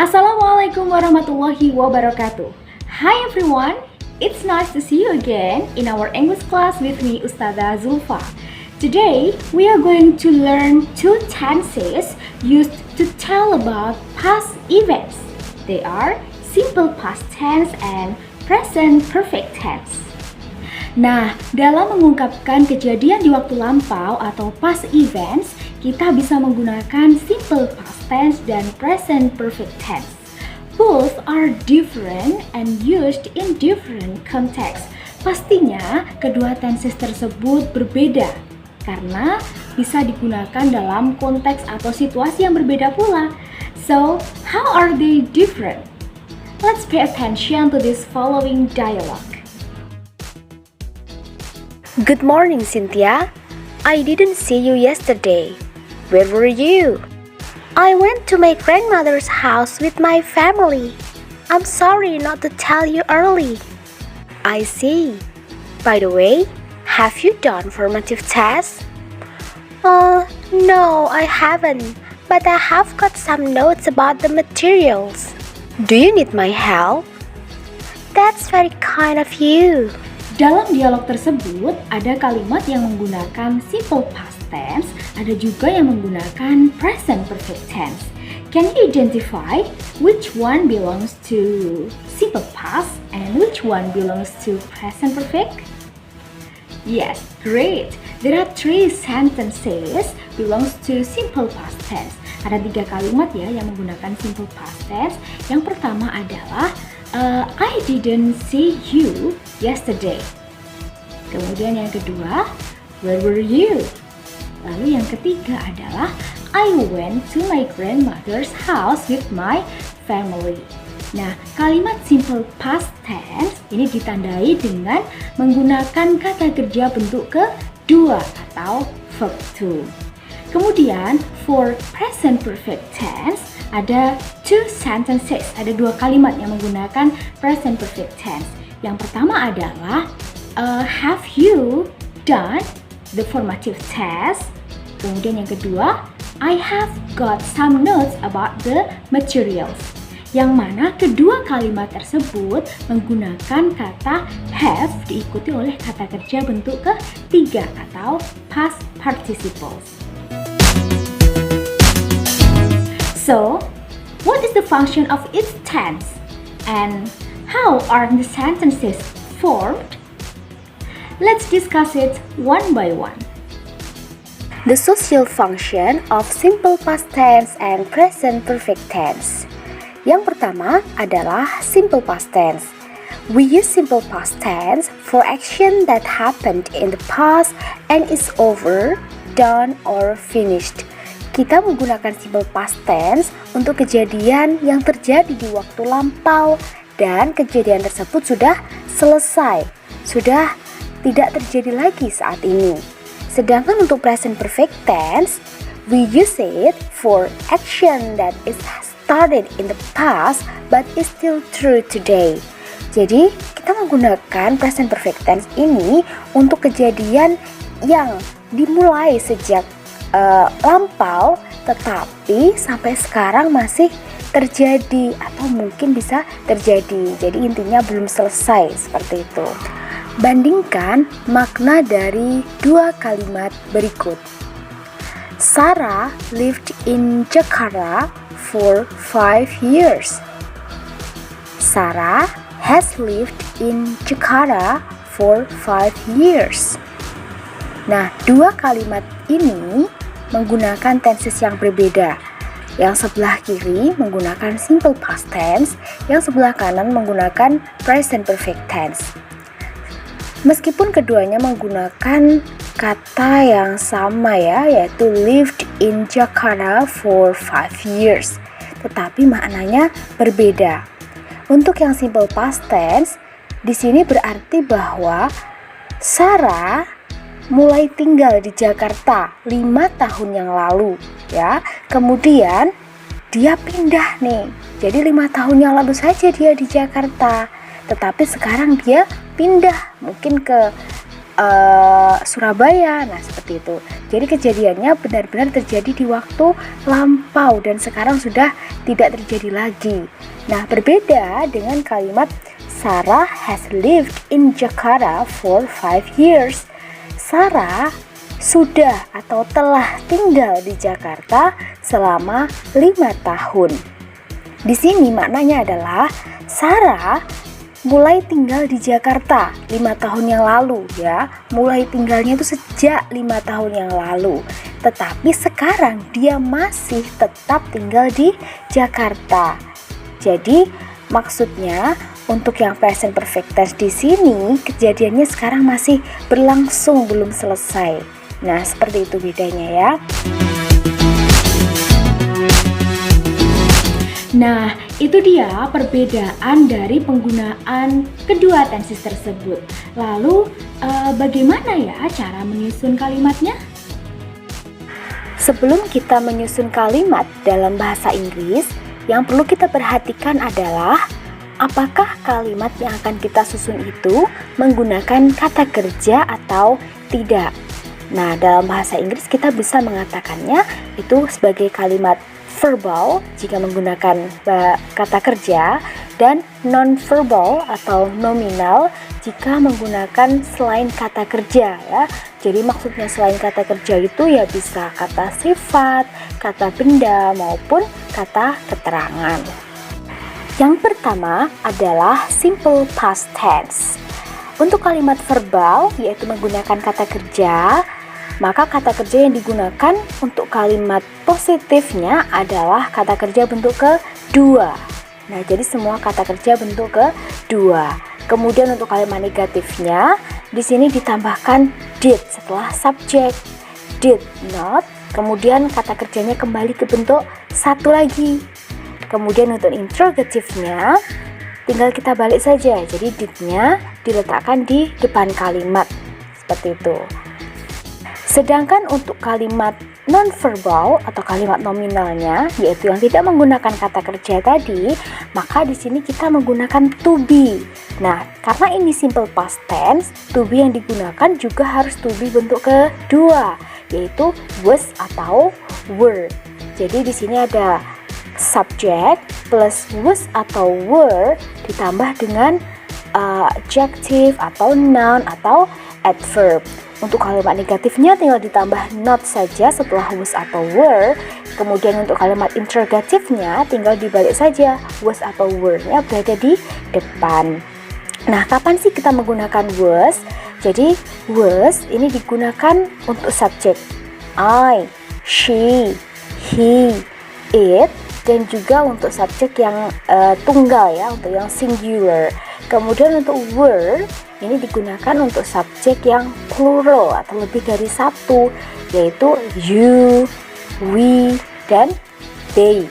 Assalamualaikum warahmatullahi wabarakatuh. Hi everyone, it's nice to see you again in our English class with me Ustazah Zulfa. Today we are going to learn two tenses used to tell about past events. They are simple past tense and present perfect tense. Nah, dalam mengungkapkan kejadian di waktu lampau atau past events, kita bisa menggunakan simple past tense dan present perfect tense. Both are different and used in different contexts. Pastinya kedua tenses tersebut berbeda karena bisa digunakan dalam konteks atau situasi yang berbeda pula. So, how are they different? Let's pay attention to this following dialogue. Good morning, Cynthia. I didn't see you yesterday. Where were you? I went to my grandmother's house with my family. I'm sorry not to tell you early. I see. By the way, have you done formative tests? No, I haven't, but I have got some notes about the materials. Do you need my help? That's very kind of you. Dalam dialog tersebut, ada kalimat yang menggunakan simple past tense, ada juga yang menggunakan present perfect tense. Can you identify which one belongs to simple past and which one belongs to present perfect? Yes, great. There are three sentences belongs to simple past tense. Ada 3 kalimat ya yang menggunakan simple past tense. Yang pertama adalah I didn't see you yesterday. Kemudian yang kedua, where were you? Lalu yang ketiga adalah I went to my grandmother's house with my family. Nah, kalimat simple past tense ini ditandai dengan menggunakan kata kerja bentuk kedua atau verb to. Kemudian, for present perfect tense, ada two sentences, ada 2 kalimat yang menggunakan present perfect tense. Yang pertama adalah have you done the formative test? Kemudian yang kedua, I have got some notes about the materials. Yang mana kedua kalimat tersebut menggunakan kata have diikuti oleh kata kerja bentuk ketiga atau past participles. So, what is the function of each tense? And how are the sentences formed? Let's discuss it one by one. The social function of simple past tense and present perfect tense. Yang pertama adalah simple past tense. We use simple past tense for action that happened in the past and is over, done, or finished. Kita menggunakan simple past tense untuk kejadian yang terjadi di waktu lampau dan kejadian tersebut sudah selesai, sudah tidak terjadi lagi saat ini. Sedangkan untuk present perfect tense, we use it for action that is started in the past but is still true today. Jadi, kita menggunakan present perfect tense ini untuk kejadian yang dimulai sejak lampau tetapi sampai sekarang masih terjadi atau mungkin bisa terjadi. Jadi intinya belum selesai seperti itu. Bandingkan makna dari 2 kalimat berikut. Sarah lived in Jakarta for 5 years. Sarah has lived in Jakarta for 5 years. Nah, 2 kalimat ini menggunakan tenses yang berbeda. Yang sebelah kiri menggunakan simple past tense, yang sebelah kanan menggunakan present perfect tense. Meskipun keduanya menggunakan kata yang sama ya, yaitu lived in Jakarta for 5 years, tetapi maknanya berbeda. Untuk yang simple past tense, di sini berarti bahwa Sarah mulai tinggal di Jakarta 5 tahun yang lalu ya. Kemudian dia pindah nih. Jadi 5 tahun yang lalu saja dia di Jakarta. Tetapi sekarang dia pindah mungkin ke Surabaya. Nah, seperti itu. Jadi kejadiannya benar-benar terjadi di waktu lampau dan sekarang sudah tidak terjadi lagi. Nah, berbeda dengan kalimat Sarah has lived in Jakarta for 5 years. Sarah sudah atau telah tinggal di Jakarta selama 5 tahun. Di sini maknanya adalah Sarah mulai tinggal di Jakarta 5 tahun yang lalu ya. Mulai tinggalnya itu sejak 5 tahun yang lalu. Tetapi sekarang dia masih tetap tinggal di Jakarta. Jadi maksudnya untuk yang present perfect tense di sini kejadiannya sekarang masih berlangsung, belum selesai. Nah, seperti itu bedanya ya. Nah, itu dia perbedaan dari penggunaan kedua tenses tersebut. Lalu, bagaimana ya cara menyusun kalimatnya? Sebelum kita menyusun kalimat dalam bahasa Inggris, yang perlu kita perhatikan adalah apakah kalimat yang akan kita susun itu menggunakan kata kerja atau tidak. Nah, dalam bahasa Inggris kita bisa mengatakannya itu sebagai kalimat verbal jika menggunakan kata kerja dan non-verbal atau nominal jika menggunakan selain kata kerja ya. Jadi maksudnya selain kata kerja itu ya bisa kata sifat, kata benda maupun kata keterangan. Yang pertama adalah simple past tense. Untuk kalimat verbal yaitu menggunakan kata kerja, maka kata kerja yang digunakan untuk kalimat positifnya adalah kata kerja bentuk kedua. Nah, jadi semua kata kerja bentuk kedua. Kemudian untuk kalimat negatifnya, di sini ditambahkan did setelah subjek. Did not, kemudian kata kerjanya kembali ke bentuk satu lagi. Kemudian untuk interrogatifnya, tinggal kita balik saja. Jadi did-nya diletakkan di depan kalimat. Seperti itu. Sedangkan untuk kalimat non-verbal atau kalimat nominalnya, yaitu yang tidak menggunakan kata kerja tadi, maka di sini kita menggunakan to be. Nah, karena ini simple past tense, to be yang digunakan juga harus to be bentuk kedua, yaitu was atau were. Jadi di sini ada subject plus was atau were ditambah dengan adjective atau noun atau adverb. Untuk kalimat negatifnya tinggal ditambah not saja setelah was atau were. Kemudian untuk kalimat interrogatifnya tinggal dibalik saja, was atau were-nya berada di depan. Nah, kapan sih kita menggunakan was? Jadi was ini digunakan untuk subjek I, she, he, it, dan juga untuk subjek yang tunggal ya, untuk yang singular. Kemudian untuk were ini digunakan untuk subjek yang plural atau lebih dari satu, yaitu you, we, dan they,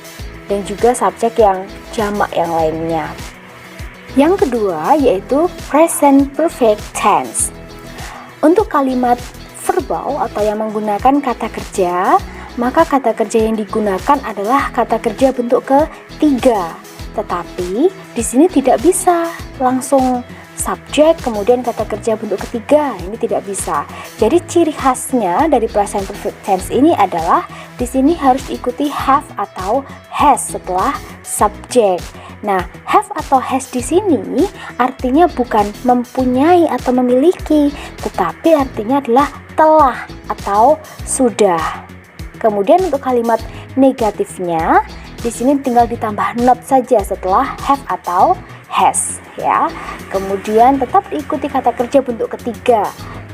dan juga subjek yang jamak yang lainnya. Yang kedua yaitu present perfect tense. Untuk kalimat verbal atau yang menggunakan kata kerja, maka kata kerja yang digunakan adalah kata kerja bentuk ketiga. Tetapi di sini tidak bisa langsung subjek kemudian kata kerja bentuk ketiga, ini tidak bisa. Jadi ciri khasnya dari present perfect tense ini adalah di sini harus diikuti have atau has setelah subjek. Nah, have atau has di sini artinya bukan mempunyai atau memiliki, tetapi artinya adalah telah atau sudah. Kemudian untuk kalimat negatifnya di sini tinggal ditambah not saja setelah have atau has ya. Kemudian tetap diikuti kata kerja bentuk ketiga.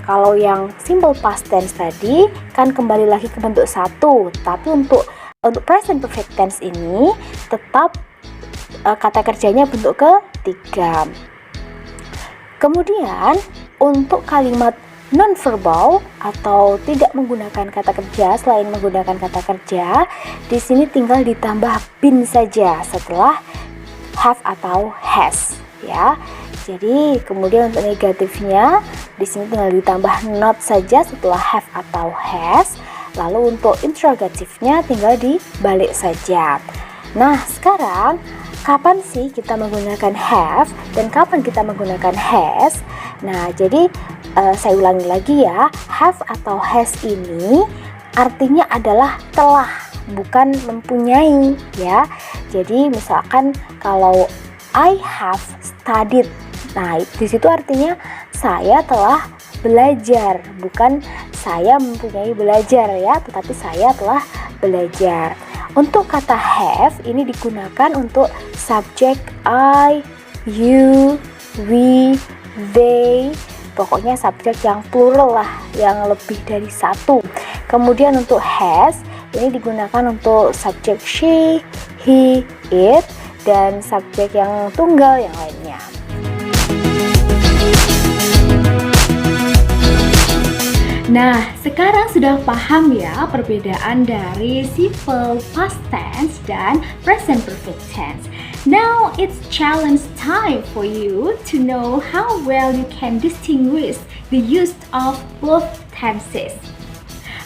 Kalau yang simple past tense tadi kan kembali lagi ke bentuk satu, tapi untuk present perfect tense ini tetap kata kerjanya bentuk ketiga. Kemudian untuk kalimat non-verbal atau tidak menggunakan kata kerja selain menggunakan kata kerja, di sini tinggal ditambah been saja setelah have atau has ya. Jadi kemudian untuk negatifnya di sini tinggal ditambah not saja setelah have atau has. Lalu untuk interrogatifnya tinggal dibalik saja. Nah, sekarang kapan sih kita menggunakan have dan kapan kita menggunakan has? Nah, jadi Saya ulangi lagi ya, have atau has ini artinya adalah telah, bukan mempunyai ya. Jadi misalkan kalau I have studied, nah di situ artinya saya telah belajar, bukan saya mempunyai belajar ya, tetapi saya telah belajar. Untuk kata have ini digunakan untuk subjek I, you, we, they, pokoknya subjek yang plural lah, yang lebih dari satu. Kemudian untuk has ini digunakan untuk subjek she, he, it, dan subjek yang tunggal yang lainnya. Nah, sekarang sudah paham ya perbedaan dari simple past tense dan present perfect tense. Now it's challenge time for you to know how well you can distinguish the use of both tenses.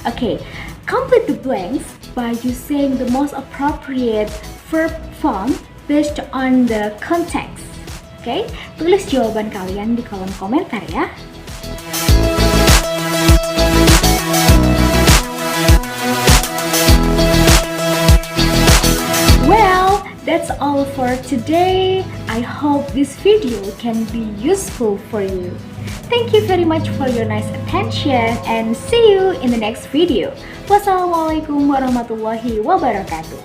Okay, complete the blanks by using the most appropriate verb form based on the context. Okay, tulis jawaban kalian di kolom komentar ya. Well, that's all for today. I hope this video can be useful for you. Thank you very much for your nice attention and see you in the next video. Wassalamualaikum warahmatullahi wabarakatuh.